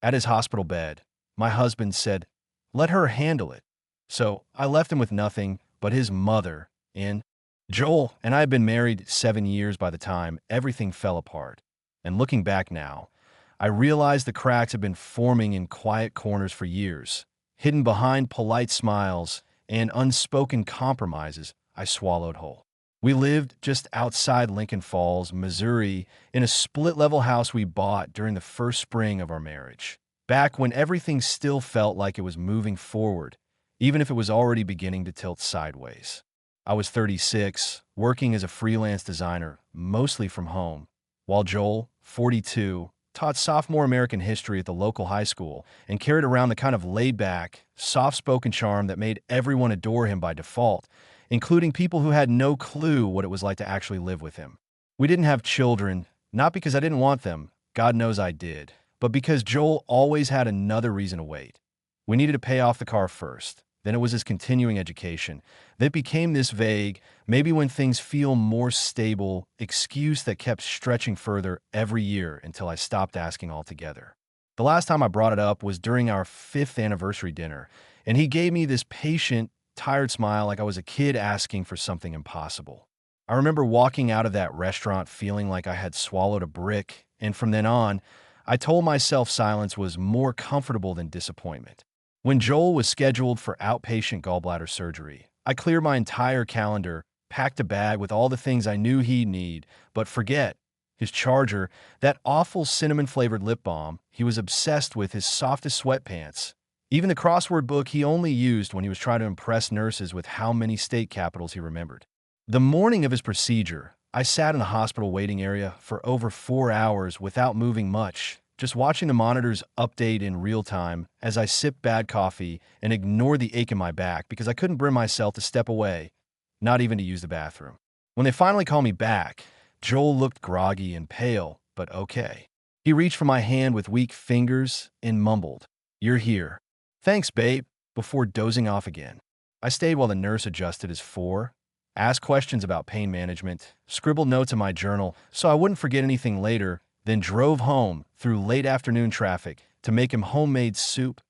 At his hospital bed, my husband said, "Let her handle it." So I left him with nothing but his mother in. Joel and I had been married 7 years by the time everything fell apart. And looking back now, I realized the cracks had been forming in quiet corners for years, hidden behind polite smiles and unspoken compromises I swallowed whole. We lived just outside Lincoln Falls, Missouri, in a split-level house we bought during the first spring of our marriage, back when everything still felt like it was moving forward, even if it was already beginning to tilt sideways. I was 36, working as a freelance designer, mostly from home, while Joel, 42, taught sophomore American history at the local high school and carried around the kind of laid-back, soft-spoken charm that made everyone adore him by default, including people who had no clue what it was like to actually live with him. We didn't have children, not because I didn't want them, God knows I did, but because Joel always had another reason to wait. We needed to pay off the car first. Then it was his continuing education. That became this vague, maybe when things feel more stable, excuse that kept stretching further every year until I stopped asking altogether. The last time I brought it up was during our 5th anniversary dinner, and he gave me this patient, tired smile like I was a kid asking for something impossible. I remember walking out of that restaurant feeling like I had swallowed a brick, and from then on, I told myself silence was more comfortable than disappointment. When Joel was scheduled for outpatient gallbladder surgery, I cleared my entire calendar, packed a bag with all the things I knew he'd need, but forget his charger, that awful cinnamon-flavored lip balm he was obsessed with, his softest sweatpants, even the crossword book he only used when he was trying to impress nurses with how many state capitals he remembered. The morning of his procedure, I sat in the hospital waiting area for over 4 hours without moving much, just watching the monitors update in real time as I sipped bad coffee and ignored the ache in my back because I couldn't bring myself to step away, not even to use the bathroom. When they finally called me back, Joel looked groggy and pale, but okay. He reached for my hand with weak fingers and mumbled, "You're here." "Thanks, babe," before dozing off again. I stayed while the nurse adjusted his 4, asked questions about pain management, scribbled notes in my journal so I wouldn't forget anything later, then drove home through late afternoon traffic to make him homemade soup,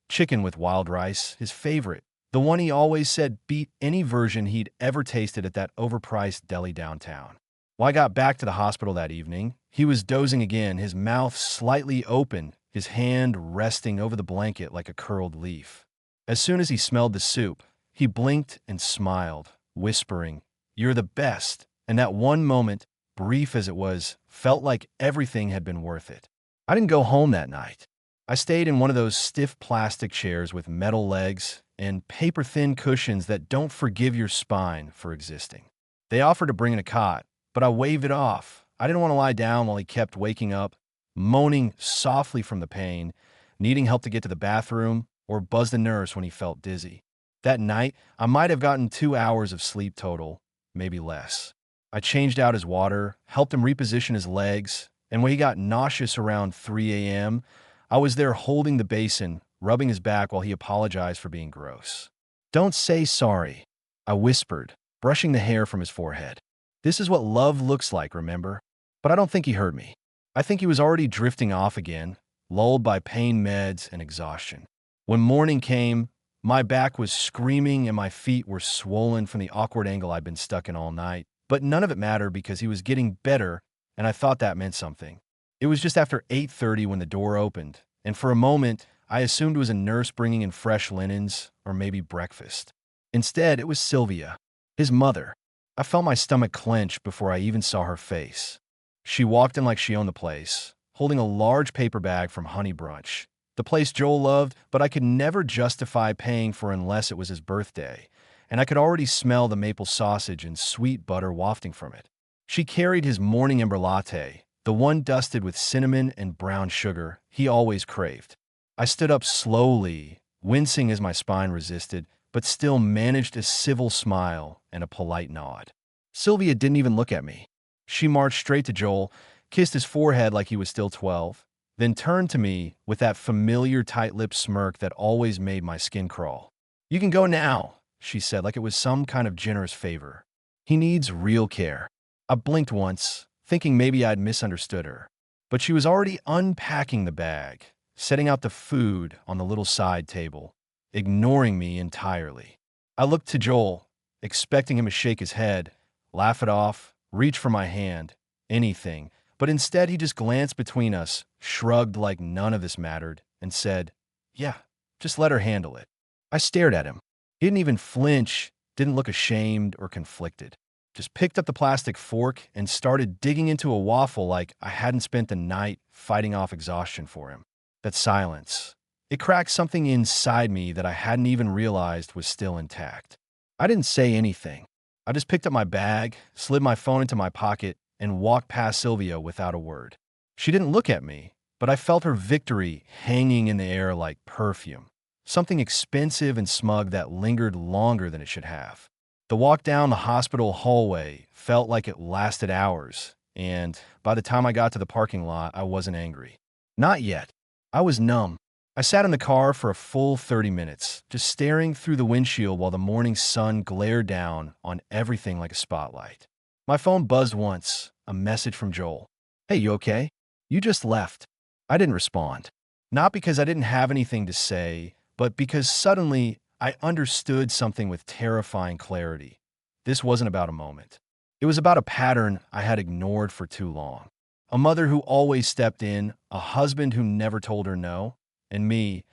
chicken with wild rice, his favorite, the one he always said beat any version he'd ever tasted at that overpriced deli downtown. When I got back to the hospital that evening, he was dozing again, his mouth slightly open, his hand resting over the blanket like a curled leaf. As soon as he smelled the soup, he blinked and smiled, whispering, "You're the best," and that one moment, brief as it was, felt like everything had been worth it. I didn't go home that night. I stayed in one of those stiff plastic chairs with metal legs and paper-thin cushions that don't forgive your spine for existing. They offered to bring in a cot, but I waved it off. I didn't want to lie down while he kept waking up, moaning softly from the pain, needing help to get to the bathroom, or buzz the nurse when he felt dizzy. That night, I might have gotten 2 hours of sleep total, maybe less. I changed out his water, helped him reposition his legs, and when he got nauseous around 3 a.m., I was there holding the basin, rubbing his back while he apologized for being gross. "Don't say sorry," I whispered, brushing the hair from his forehead. "This is what love looks like, remember?" But I don't think he heard me. I think he was already drifting off again, lulled by pain meds and exhaustion. When morning came, my back was screaming and my feet were swollen from the awkward angle I'd been stuck in all night. But none of it mattered because he was getting better, and I thought that meant something. It was just after 8:30 when the door opened, and for a moment, I assumed it was a nurse bringing in fresh linens or maybe breakfast. Instead, it was Sylvia, his mother. I felt my stomach clench before I even saw her face. She walked in like she owned the place, holding a large paper bag from Honey Brunch, the place Joel loved, but I could never justify paying for unless it was his birthday, and I could already smell the maple sausage and sweet butter wafting from it. She carried his morning ember latte, the one dusted with cinnamon and brown sugar he always craved. I stood up slowly, wincing as my spine resisted, but still managed a civil smile and a polite nod. Sylvia didn't even look at me. She marched straight to Joel, kissed his forehead like he was still 12, then turned to me with that familiar tight-lipped smirk that always made my skin crawl. "You can go now," she said like it was some kind of generous favor. "He needs real care." I blinked once, thinking maybe I'd misunderstood her. But she was already unpacking the bag, setting out the food on the little side table, ignoring me entirely. I looked to Joel, expecting him to shake his head, laugh it off, reach for my hand, anything, but instead he just glanced between us, shrugged like none of this mattered, and said, "Yeah, just let her handle it." I stared at him. He didn't even flinch, didn't look ashamed or conflicted. Just picked up the plastic fork and started digging into a waffle like I hadn't spent the night fighting off exhaustion for him. That silence. It cracked something inside me that I hadn't even realized was still intact. I didn't say anything. I just picked up my bag, slid my phone into my pocket, and walked past Sylvia without a word. She didn't look at me, but I felt her victory hanging in the air like perfume. Something expensive and smug that lingered longer than it should have. The walk down the hospital hallway felt like it lasted hours, and by the time I got to the parking lot, I wasn't angry. Not yet. I was numb. I sat in the car for a full 30 minutes, just staring through the windshield while the morning sun glared down on everything like a spotlight. My phone buzzed once, a message from Joel. "Hey, you okay? You just left." I didn't respond. Not because I didn't have anything to say, but because suddenly I understood something with terrifying clarity. This wasn't about a moment. It was about a pattern I had ignored for too long. A mother who always stepped in, a husband who never told her no, and me,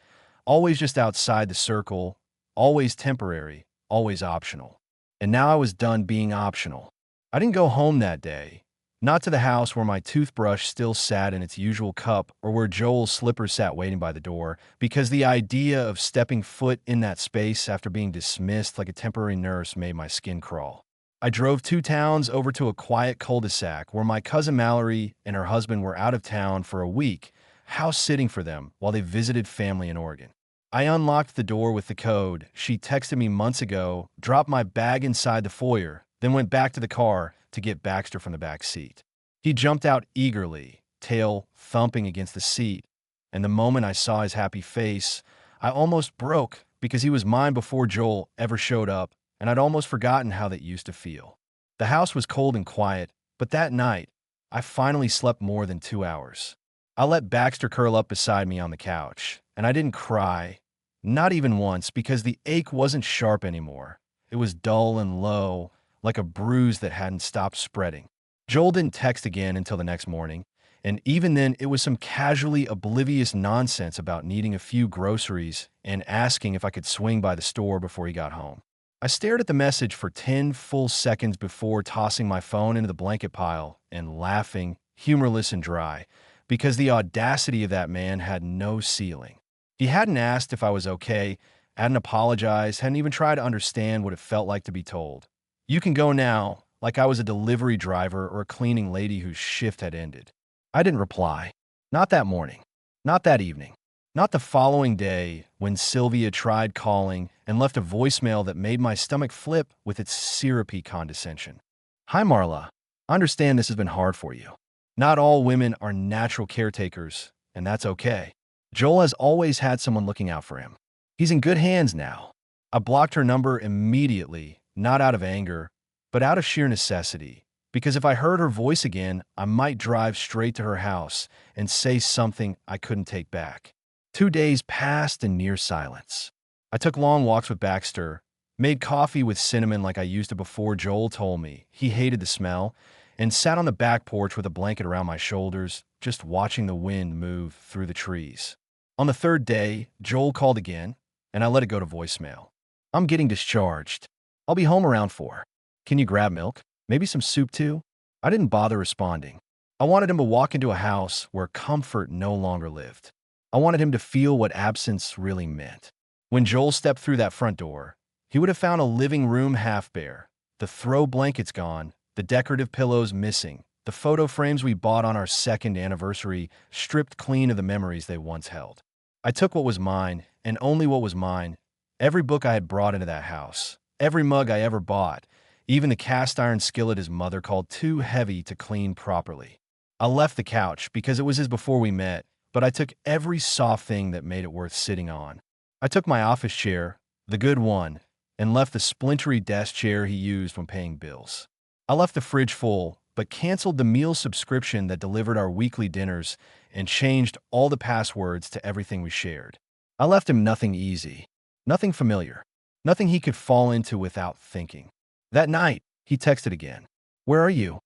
always just outside the circle, always temporary, always optional. And now I was done being optional. I didn't go home that day. Not to the house where my toothbrush still sat in its usual cup or where Joel's slippers sat waiting by the door, because the idea of stepping foot in that space after being dismissed like a temporary nurse made my skin crawl. I drove 2 towns over to a quiet cul-de-sac where my cousin Mallory and her husband were out of town for a week, house sitting for them while they visited family in Oregon. I unlocked the door with the code she texted me months ago, dropped my bag inside the foyer, then went back to the car to get Baxter from the back seat. He jumped out eagerly, tail thumping against the seat, and the moment I saw his happy face, I almost broke because he was mine before Joel ever showed up, and I'd almost forgotten how that used to feel. The house was cold and quiet, but that night, I finally slept more than 2 hours. I let Baxter curl up beside me on the couch, and I didn't cry, not even once, because the ache wasn't sharp anymore. It was dull and low, like a bruise that hadn't stopped spreading. Joel didn't text again until the next morning, and even then it was some casually oblivious nonsense about needing a few groceries and asking if I could swing by the store before he got home. I stared at the message for 10 full seconds before tossing my phone into the blanket pile and laughing, humorless and dry, because the audacity of that man had no ceiling. He hadn't asked if I was okay, hadn't apologized, hadn't even tried to understand what it felt like to be told, "You can go now," like I was a delivery driver or a cleaning lady whose shift had ended. I didn't reply. Not that morning. Not that evening. Not the following day when Sylvia tried calling and left a voicemail that made my stomach flip with its syrupy condescension. "Hi, Marla. I understand this has been hard for you. Not all women are natural caretakers, and that's okay. Joel has always had someone looking out for him. He's in good hands now." I blocked her number immediately, not out of anger, but out of sheer necessity, because if I heard her voice again, I might drive straight to her house and say something I couldn't take back. 2 days passed in near silence. I took long walks with Baxter, made coffee with cinnamon like I used it before Joel told me he hated the smell, and sat on the back porch with a blanket around my shoulders, just watching the wind move through the trees. On the 3rd day, Joel called again, and I let it go to voicemail. "I'm getting discharged. I'll be home around 4. Can you grab milk? Maybe some soup too?" I didn't bother responding. I wanted him to walk into a house where comfort no longer lived. I wanted him to feel what absence really meant. When Joel stepped through that front door, he would have found a living room half bare, the throw blankets gone, the decorative pillows missing, the photo frames we bought on our 2nd anniversary stripped clean of the memories they once held. I took what was mine, and only what was mine, every book I had brought into that house, every mug I ever bought, even the cast iron skillet his mother called too heavy to clean properly. I left the couch because it was his before we met, but I took every soft thing that made it worth sitting on. I took my office chair, the good one, and left the splintery desk chair he used when paying bills. I left the fridge full, but canceled the meal subscription that delivered our weekly dinners and changed all the passwords to everything we shared. I left him nothing easy, nothing familiar, nothing he could fall into without thinking. That night, he texted again. "Where are you?"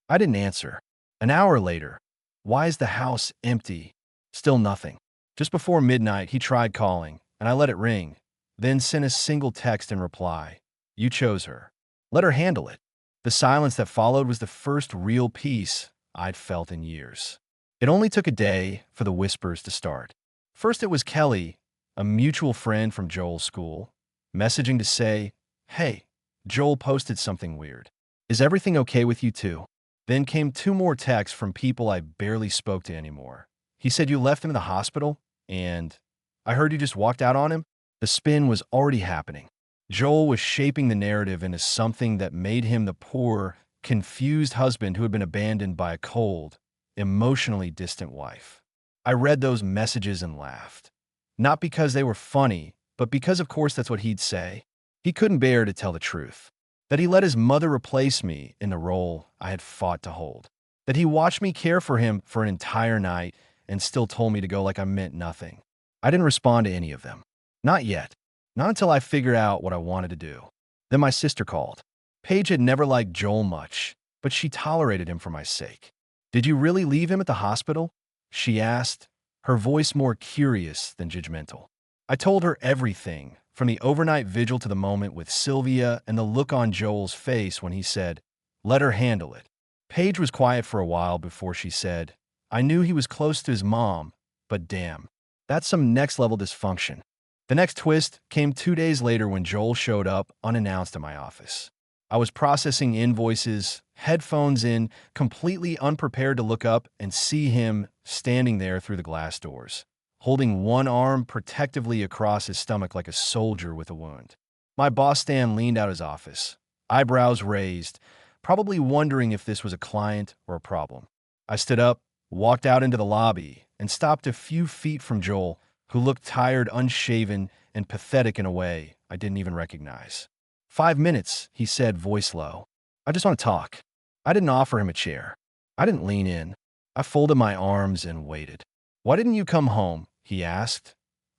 I didn't answer. An hour later, "Why is the house empty?" Still nothing. Just before midnight, he tried calling, and I let it ring, then sent a single text in reply. "You chose her. Let her handle it." The silence that followed was the first real peace I'd felt in years. It only took a day for the whispers to start. First, it was Kelly, a mutual friend from Joel's school, messaging to say, "Hey, Joel posted something weird. Is everything okay with you too?" Then came two more texts from people I barely spoke to anymore. He said you left him in the hospital, and I heard you just walked out on him. The spin was already happening. Joel was shaping the narrative into something that made him the poor, confused husband who had been abandoned by a cold, emotionally distant wife. I read those messages and laughed. Not because they were funny, but because, of course, that's what he'd say. He couldn't bear to tell the truth. That he let his mother replace me in the role I had fought to hold. That he watched me care for him for an entire night and still told me to go like I meant nothing. I didn't respond to any of them. Not yet. Not until I figured out what I wanted to do. Then my sister called. Paige had never liked Joel much, but she tolerated him for my sake. "Did you really leave him at the hospital?" she asked, her voice more curious than judgmental. I told her everything, from the overnight vigil to the moment with Sylvia and the look on Joel's face when he said, "Let her handle it." Paige was quiet for a while before she said, "I knew he was close to his mom, but damn, that's some next-level dysfunction." The next twist came 2 days later when Joel showed up unannounced at my office. I was processing invoices, headphones in, completely unprepared to look up and see him standing there through the glass doors, holding one arm protectively across his stomach like a soldier with a wound. My boss Stan leaned out his office, eyebrows raised, probably wondering if this was a client or a problem. I stood up, walked out into the lobby, and stopped a few feet from Joel, who looked tired, unshaven, and pathetic in a way I didn't even recognize. "5 minutes," he said, voice low. "I just want to talk." I didn't offer him a chair. I didn't lean in. I folded my arms and waited. "Why didn't you come home?" he asked,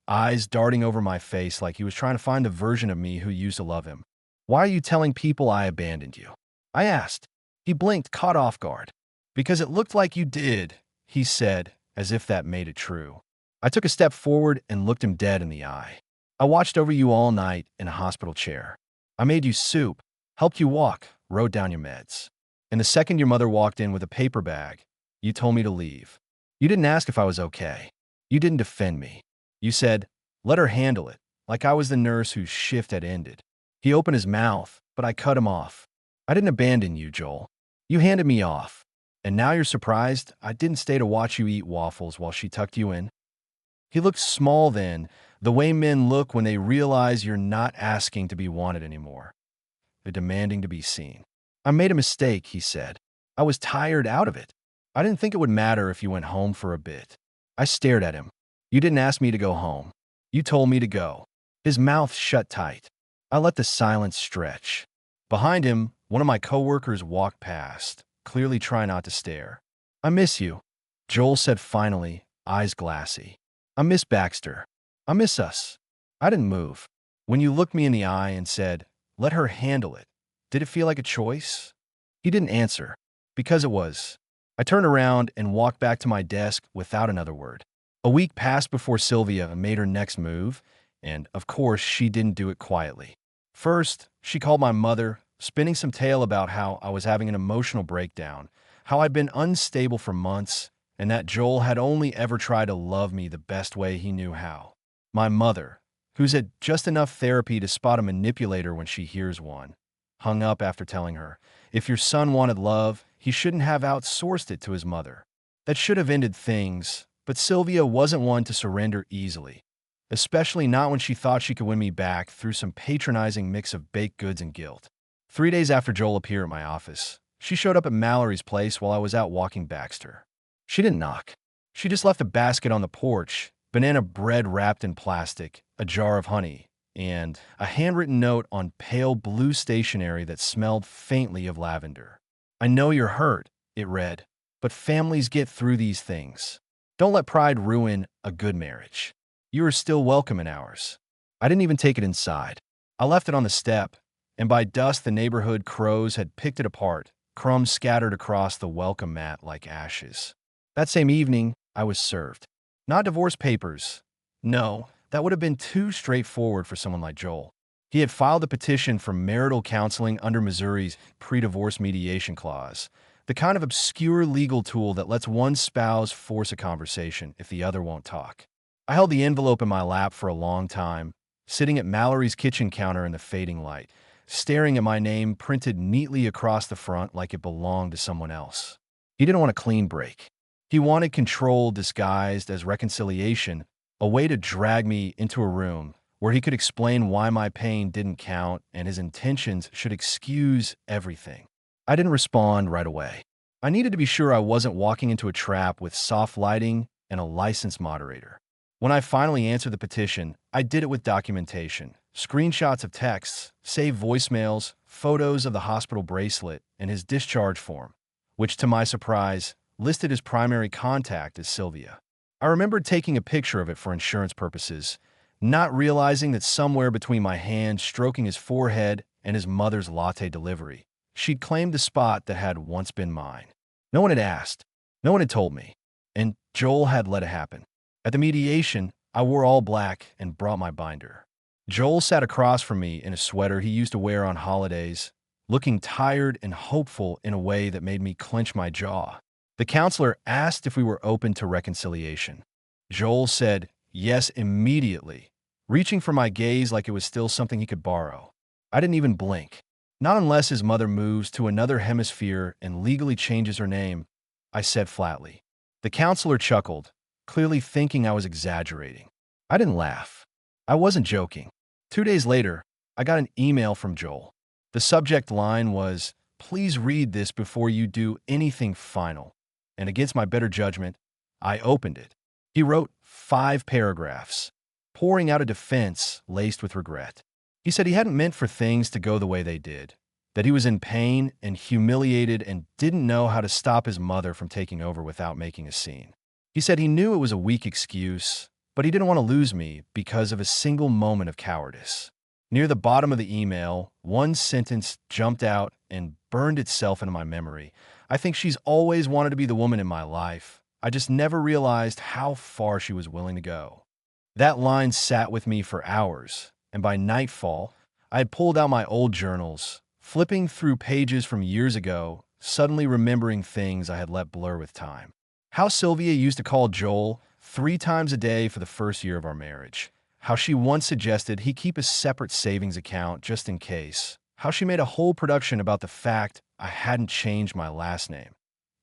eyes darting over my face like he was trying to find the version of me who used to love him. "Why are you telling people I abandoned you?" I asked. He blinked, caught off guard. "Because it looked like you did," he said, as if that made it true. I took a step forward and looked him dead in the eye. "I watched over you all night in a hospital chair. I made you soup, helped you walk, wrote down your meds. And the second your mother walked in with a paper bag, you told me to leave. You didn't ask if I was okay. You didn't defend me. You said, 'Let her handle it,' like I was the nurse whose shift had ended." He opened his mouth, but I cut him off. "I didn't abandon you, Joel. You handed me off. And now you're surprised I didn't stay to watch you eat waffles while she tucked you in?" He looked small then, the way men look when they realize you're not asking to be wanted anymore. They're demanding to be seen. "I made a mistake," he said. "I was tired out of it. I didn't think it would matter if you went home for a bit." I stared at him. "You didn't ask me to go home. You told me to go." His mouth shut tight. I let the silence stretch. Behind him, one of my coworkers walked past, clearly trying not to stare. "I miss you," Joel said finally, eyes glassy. "I miss Baxter. I miss us." I didn't move. "When you looked me in the eye and said, 'Let her handle it,' did it feel like a choice?" He didn't answer. Because it was. I turned around and walked back to my desk without another word. A week passed before Sylvia made her next move, and, of course, she didn't do it quietly. First, she called my mother, spinning some tale about how I was having an emotional breakdown, how I'd been unstable for months, and that Joel had only ever tried to love me the best way he knew how. My mother, who's had just enough therapy to spot a manipulator when she hears one, hung up after telling her, if your son wanted love, he shouldn't have outsourced it to his mother. That should have ended things, but Sylvia wasn't one to surrender easily, especially not when she thought she could win me back through some patronizing mix of baked goods and guilt. 3 days after Joel appeared at my office, she showed up at Mallory's place while I was out walking Baxter. She didn't knock. She just left a basket on the porch, banana bread wrapped in plastic, a jar of honey, and a handwritten note on pale blue stationery that smelled faintly of lavender. "I know you're hurt," it read, "but families get through these things. Don't let pride ruin a good marriage. You are still welcome in ours. I didn't even take it inside. I left it on the step, and by dusk the neighborhood crows had picked it apart, crumbs scattered across the welcome mat like ashes. That same evening, I was served. Not divorce papers. No, that would have been too straightforward for someone like Joel. He had filed a petition for marital counseling under Missouri's pre-divorce mediation clause, the kind of obscure legal tool that lets one spouse force a conversation if the other won't talk. I held the envelope in my lap for a long time, sitting at Mallory's kitchen counter in the fading light, staring at my name printed neatly across the front like it belonged to someone else. He didn't want a clean break. He wanted control disguised as reconciliation, a way to drag me into a room where he could explain why my pain didn't count and his intentions should excuse everything. I didn't respond right away. I needed to be sure I wasn't walking into a trap with soft lighting and a licensed moderator. When I finally answered the petition, I did it with documentation, screenshots of texts, saved voicemails, photos of the hospital bracelet, and his discharge form, which, to my surprise, listed his primary contact as Sylvia. I remembered taking a picture of it for insurance purposes, not realizing that somewhere between my hand stroking his forehead and his mother's latte delivery, she'd claimed the spot that had once been mine. No one had asked. No one had told me. And Joel had let it happen. At the mediation, I wore all black and brought my binder. Joel sat across from me in a sweater he used to wear on holidays, looking tired and hopeful in a way that made me clench my jaw. The counselor asked if we were open to reconciliation. Joel said yes immediately, reaching for my gaze like it was still something he could borrow. I didn't even blink. Not unless his mother moves to another hemisphere and legally changes her name, I said flatly. The counselor chuckled, clearly thinking I was exaggerating. I didn't laugh. I wasn't joking. 2 days later, I got an email from Joel. The subject line was, "Please read this before you do anything final." And against my better judgment, I opened it. He wrote 5 paragraphs, pouring out a defense laced with regret. He said he hadn't meant for things to go the way they did, that he was in pain and humiliated and didn't know how to stop his mother from taking over without making a scene. He said he knew it was a weak excuse, but he didn't want to lose me because of a single moment of cowardice. Near the bottom of the email, one sentence jumped out and burned itself into my memory. "I think she's always wanted to be the woman in my life. I just never realized how far she was willing to go." That line sat with me for hours, and by nightfall, I had pulled out my old journals, flipping through pages from years ago, suddenly remembering things I had let blur with time. How Sylvia used to call Joel 3 times a day for the first year of our marriage. How she once suggested he keep a separate savings account just in case. How she made a whole production about the fact I hadn't changed my last name,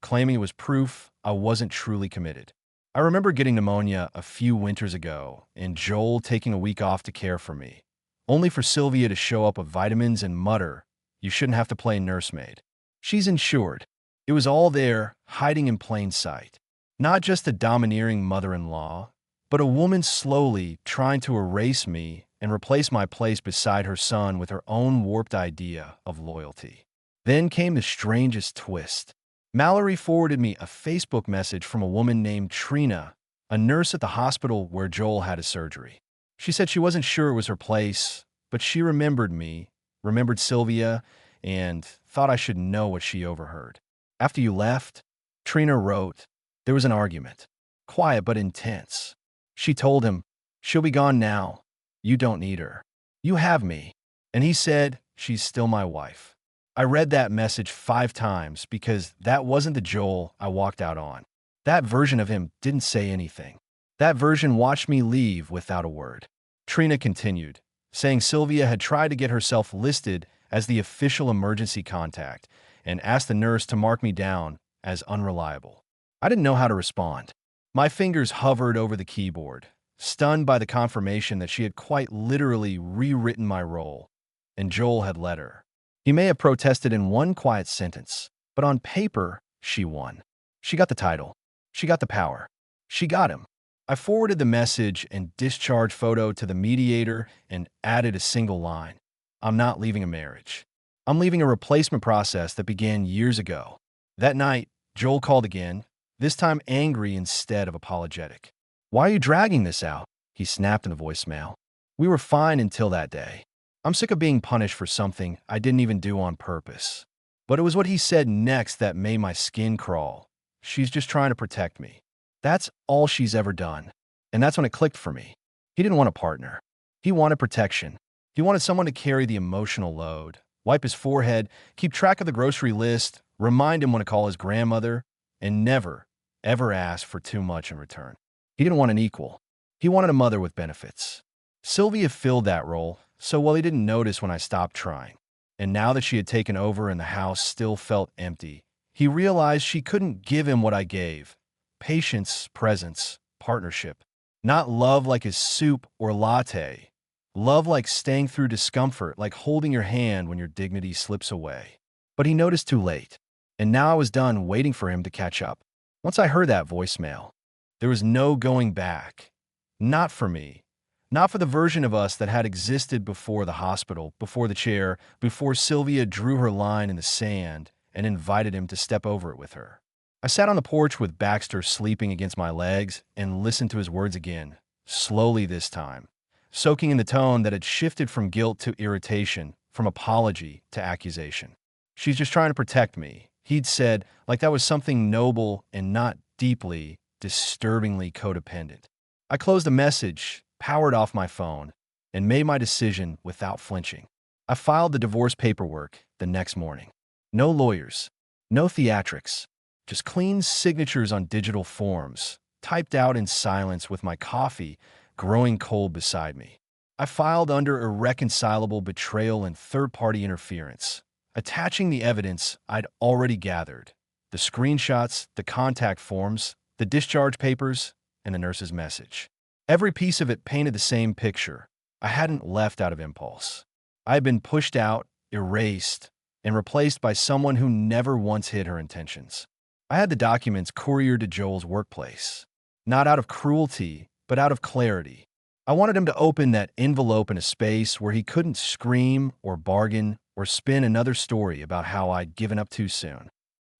claiming it was proof I wasn't truly committed. I remember getting pneumonia a few winters ago and Joel taking a week off to care for me, only for Sylvia to show up with vitamins and mutter, "You shouldn't have to play nursemaid." She's insured. It was all there, hiding in plain sight. Not just a domineering mother-in-law, but a woman slowly trying to erase me and replace my place beside her son with her own warped idea of loyalty. Then came the strangest twist. Mallory forwarded me a Facebook message from a woman named Trina, a nurse at the hospital where Joel had his surgery. She said she wasn't sure it was her place, but she remembered me, remembered Sylvia, and thought I should know what she overheard. "After you left," Trina wrote, "there was an argument. Quiet but intense. She told him, 'She'll be gone now. You don't need her. You have me.' And he said, 'She's still my wife.'" I read that message 5 times because that wasn't the Joel I walked out on. That version of him didn't say anything. That version watched me leave without a word. Trina continued, saying Sylvia had tried to get herself listed as the official emergency contact and asked the nurse to mark me down as unreliable. I didn't know how to respond. My fingers hovered over the keyboard, stunned by the confirmation that she had quite literally rewritten my role, and Joel had let her. He may have protested in one quiet sentence, but on paper, she won. She got the title. She got the power. She got him. I forwarded the message and discharge photo to the mediator and added a single line. "I'm not leaving a marriage. I'm leaving a replacement process that began years ago." That night, Joel called again, this time angry instead of apologetic. "Why are you dragging this out?" he snapped in the voicemail. "We were fine until that day. I'm sick of being punished for something I didn't even do on purpose." But it was what he said next that made my skin crawl. "She's just trying to protect me. That's all she's ever done." And that's when it clicked for me. He didn't want a partner. He wanted protection. He wanted someone to carry the emotional load, wipe his forehead, keep track of the grocery list, remind him when to call his grandmother, and never, ever ask for too much in return. He didn't want an equal. He wanted a mother with benefits. Sylvia filled that role, so well he didn't notice when I stopped trying. And now that she had taken over and the house still felt empty, he realized she couldn't give him what I gave: patience, presence, partnership. Not love like his soup or latte. Love like staying through discomfort, like holding your hand when your dignity slips away. But he noticed too late, and now I was done waiting for him to catch up. Once I heard that voicemail, there was no going back. Not for me. Not for the version of us that had existed before the hospital, before the chair, before Sylvia drew her line in the sand and invited him to step over it with her. I sat on the porch with Baxter sleeping against my legs and listened to his words again, slowly this time, soaking in the tone that had shifted from guilt to irritation, from apology to accusation. "She's just trying to protect me," he'd said, like that was something noble and not deeply, disturbingly codependent. I closed the message, powered off my phone, and made my decision without flinching. I filed the divorce paperwork the next morning. No lawyers, no theatrics, just clean signatures on digital forms, typed out in silence with my coffee growing cold beside me. I filed under irreconcilable betrayal and third-party interference, attaching the evidence I'd already gathered: the screenshots, the contact forms, the discharge papers, and the nurse's message. Every piece of it painted the same picture. I hadn't left out of impulse. I had been pushed out, erased, and replaced by someone who never once hid her intentions. I had the documents couriered to Joel's workplace, not out of cruelty, but out of clarity. I wanted him to open that envelope in a space where he couldn't scream or bargain or spin another story about how I'd given up too soon.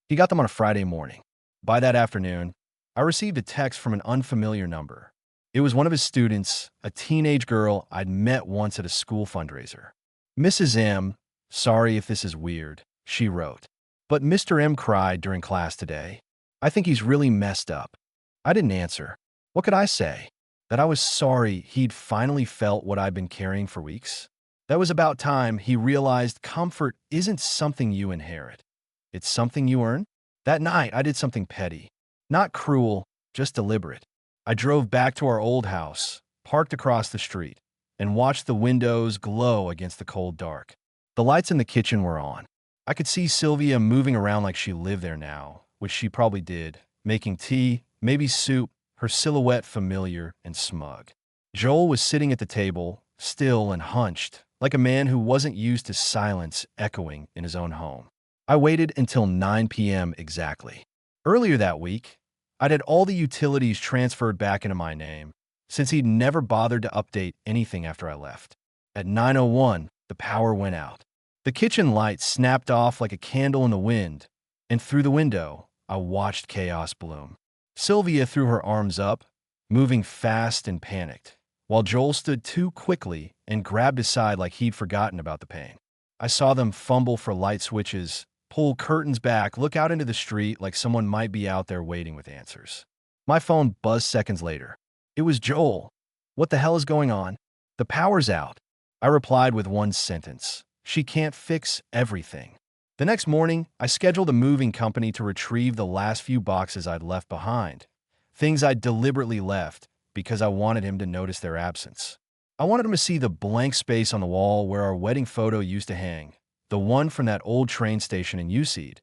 He got them on a Friday morning. By that afternoon, I received a text from an unfamiliar number. It was one of his students, a teenage girl I'd met once at a school fundraiser. "Mrs. M, sorry if this is weird," she wrote, "but Mr. M cried during class today. I think he's really messed up." I didn't answer. What could I say? That I was sorry he'd finally felt what I'd been carrying for weeks? That was about time he realized comfort isn't something you inherit. It's something you earn. That night, I did something petty. Not cruel, just deliberate. I drove back to our old house, parked across the street, and watched the windows glow against the cold dark. The lights in the kitchen were on. I could see Sylvia moving around like she lived there now, which she probably did, making tea, maybe soup, her silhouette familiar and smug. Joel was sitting at the table, still and hunched, like a man who wasn't used to silence echoing in his own home. I waited until 9 p.m. exactly. Earlier that week, I'd had all the utilities transferred back into my name, since he'd never bothered to update anything after I left. At 9:01, the power went out. The kitchen light snapped off like a candle in the wind, and through the window, I watched chaos bloom. Sylvia threw her arms up, moving fast and panicked, while Joel stood too quickly and grabbed his side like he'd forgotten about the pain. I saw them fumble for light switches, pull curtains back, look out into the street like someone might be out there waiting with answers. My phone buzzed seconds later. It was Joel. "What the hell is going on?" "The power's out," I replied with one sentence. "She can't fix everything." The next morning, I scheduled a moving company to retrieve the last few boxes I'd left behind, things I'd deliberately left because I wanted him to notice their absence. I wanted him to see the blank space on the wall where our wedding photo used to hang, the one from that old train station in Useed,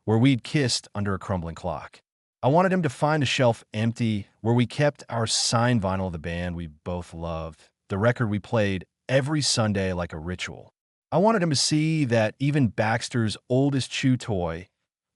where we'd kissed under a crumbling clock. I wanted him to find a shelf empty where we kept our signed vinyl of the band we both loved, the record we played every Sunday like a ritual. I wanted him to see that even Baxter's oldest chew toy,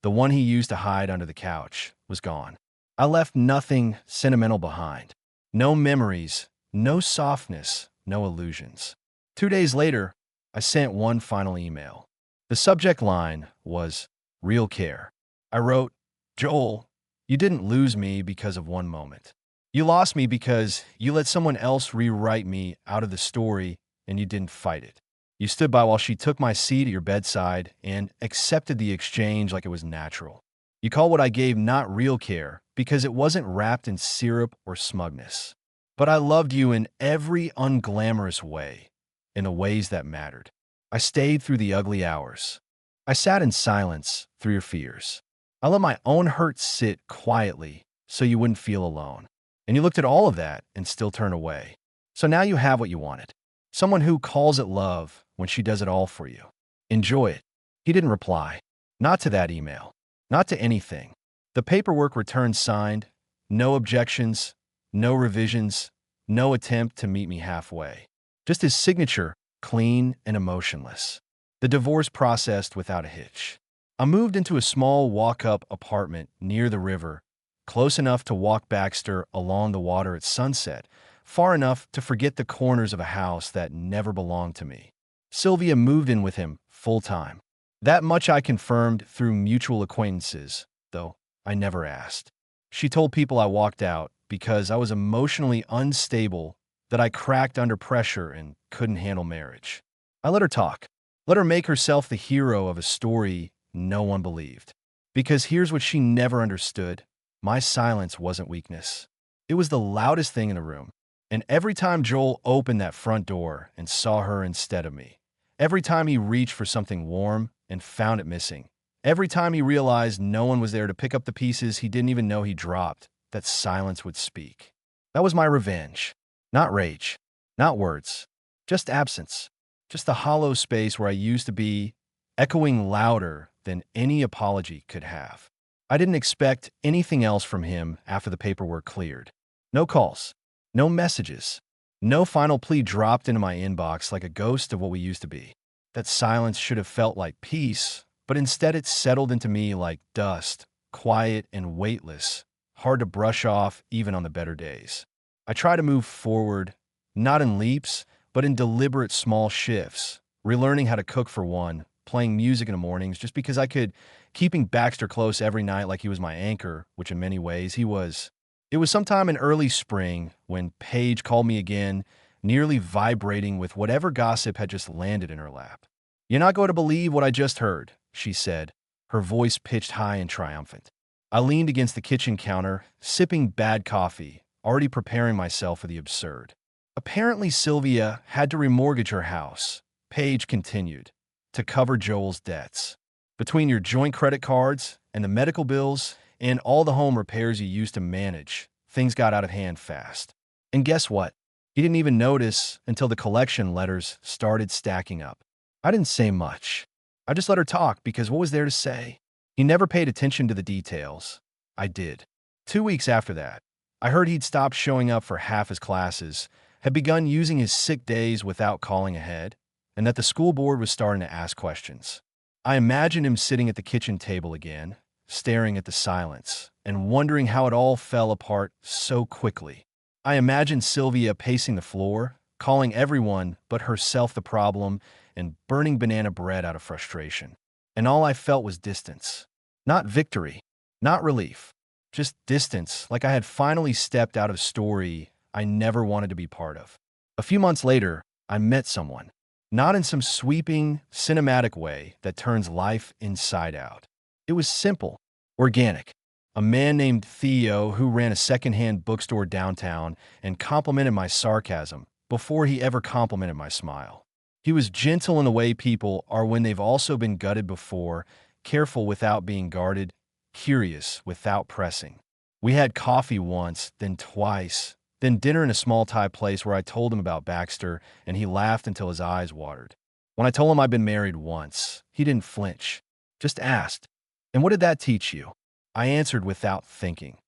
the one he used to hide under the couch, was gone. I left nothing sentimental behind. No memories, no softness, no illusions. 2 days later, I sent one final email. The subject line was "Real Care." I wrote, "Joel, You didn't lose me because of one moment. You lost me because you let someone else rewrite me out of the story and you didn't fight it. You stood by while she took my seat at your bedside and accepted the exchange like it was natural. You call what I gave not real care because it wasn't wrapped in syrup or smugness. But I loved you in every unglamorous way, in the ways that mattered. I stayed through the ugly hours. I sat in silence through your fears. I let my own hurt sit quietly so you wouldn't feel alone. And you looked at all of that and still turned away. So now you have what you wanted. Someone who calls it love when she does it all for you. Enjoy it. He didn't reply. Not to that email. Not to anything. The paperwork returned signed. No objections. No revisions. No attempt to meet me halfway. Just his signature, clean and emotionless. The divorce processed without a hitch. I moved into a small walk-up apartment near the river, close enough to walk Baxter along the water at sunset, far enough to forget the corners of a house that never belonged to me. Sylvia moved in with him full-time. That much I confirmed through mutual acquaintances, though I never asked. She told people I walked out because I was emotionally unstable, that I cracked under pressure and couldn't handle marriage. I let her talk. Let her make herself the hero of a story no one believed. Because here's what she never understood. My silence wasn't weakness. It was the loudest thing in the room. And every time Joel opened that front door and saw her instead of me, every time he reached for something warm and found it missing, every time he realized no one was there to pick up the pieces he didn't even know he dropped, that silence would speak. That was my revenge. Not rage. Not words. Just absence. Just the hollow space where I used to be, echoing louder than any apology could have. I didn't expect anything else from him after the paperwork cleared. No calls. No messages. No final plea dropped into my inbox like a ghost of what we used to be. That silence should have felt like peace, but instead it settled into me like dust, quiet and weightless, hard to brush off even on the better days. I try to move forward, not in leaps, but in deliberate small shifts, relearning how to cook for one, playing music in the mornings just because I could, keeping Baxter close every night like he was my anchor, which in many ways he was. It was sometime in early spring when Paige called me again, nearly vibrating with whatever gossip had just landed in her lap. "You're not going to believe what I just heard," she said, her voice pitched high and triumphant. I leaned against the kitchen counter, sipping bad coffee, already preparing myself for the absurd. Apparently Sylvia had to remortgage her house, Paige continued, to cover Joel's debts. Between your joint credit cards and the medical bills and all the home repairs you used to manage, things got out of hand fast. And guess what? He didn't even notice until the collection letters started stacking up. I didn't say much. I just let her talk because what was there to say? He never paid attention to the details. I did. 2 weeks after that, I heard he'd stopped showing up for half his classes, had begun using his sick days without calling ahead, and that the school board was starting to ask questions. I imagined him sitting at the kitchen table again, staring at the silence, and wondering how it all fell apart so quickly. I imagined Sylvia pacing the floor, calling everyone but herself the problem, and burning banana bread out of frustration. And all I felt was distance. Not victory, not relief, just distance, like I had finally stepped out of a story I never wanted to be part of. A few months later, I met someone. Not in some sweeping, cinematic way that turns life inside out. It was simple, organic. A man named Theo who ran a secondhand bookstore downtown and complimented my sarcasm before he ever complimented my smile. He was gentle in the way people are when they've also been gutted before, careful without being guarded, curious without pressing. We had coffee once, then twice, then dinner in a small Thai place where I told him about Baxter, and he laughed until his eyes watered. When I told him I'd been married once, he didn't flinch, just asked, "And what did that teach you?" I answered without thinking.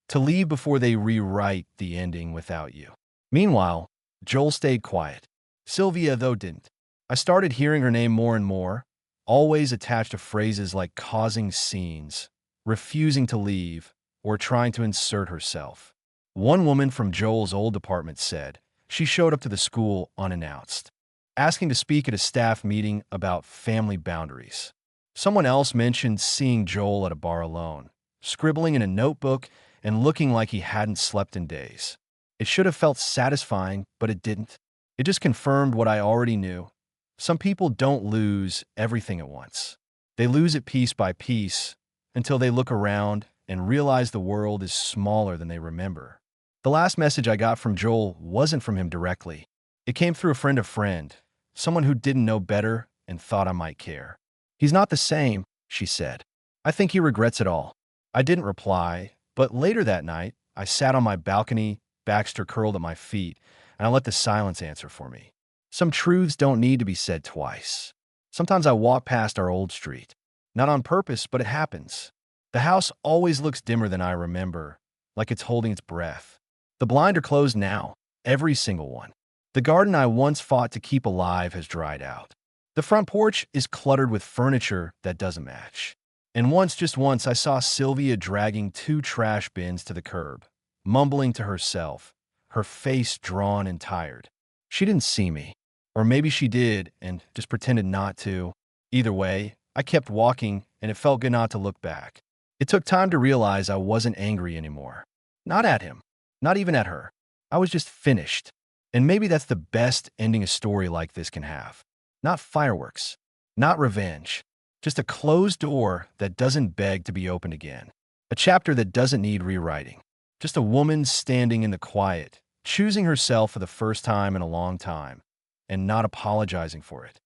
To leave before they rewrite the ending without you. Meanwhile, Joel stayed quiet. Sylvia, though, didn't. I started hearing her name more and more, always attached to phrases like causing scenes, refusing to leave, or trying to insert herself. One woman from Joel's old apartment said she showed up to the school unannounced, asking to speak at a staff meeting about family boundaries. Someone else mentioned seeing Joel at a bar alone, scribbling in a notebook and looking like he hadn't slept in days. It should have felt satisfying, but it didn't. It just confirmed what I already knew. Some people don't lose everything at once. They lose it piece by piece until they look around and realize the world is smaller than they remember. The last message I got from Joel wasn't from him directly. It came through a friend, someone who didn't know better and thought I might care. "He's not the same," she said. "I think he regrets it all." I didn't reply, but later that night, I sat on my balcony, Baxter curled at my feet, and I let the silence answer for me. Some truths don't need to be said twice. Sometimes I walk past our old street. Not on purpose, but it happens. The house always looks dimmer than I remember, like it's holding its breath. The blinds are closed now, every single one. The garden I once fought to keep alive has dried out. The front porch is cluttered with furniture that doesn't match. And just once, I saw Sylvia dragging 2 trash bins to the curb, mumbling to herself, her face drawn and tired. She didn't see me. Or maybe she did and just pretended not to. Either way, I kept walking, and it felt good not to look back. It took time to realize I wasn't angry anymore. Not at him. Not even at her. I was just finished. And maybe that's the best ending a story like this can have. Not fireworks. Not revenge. Just a closed door that doesn't beg to be opened again. A chapter that doesn't need rewriting. Just a woman standing in the quiet, choosing herself for the first time in a long time, and not apologizing for it.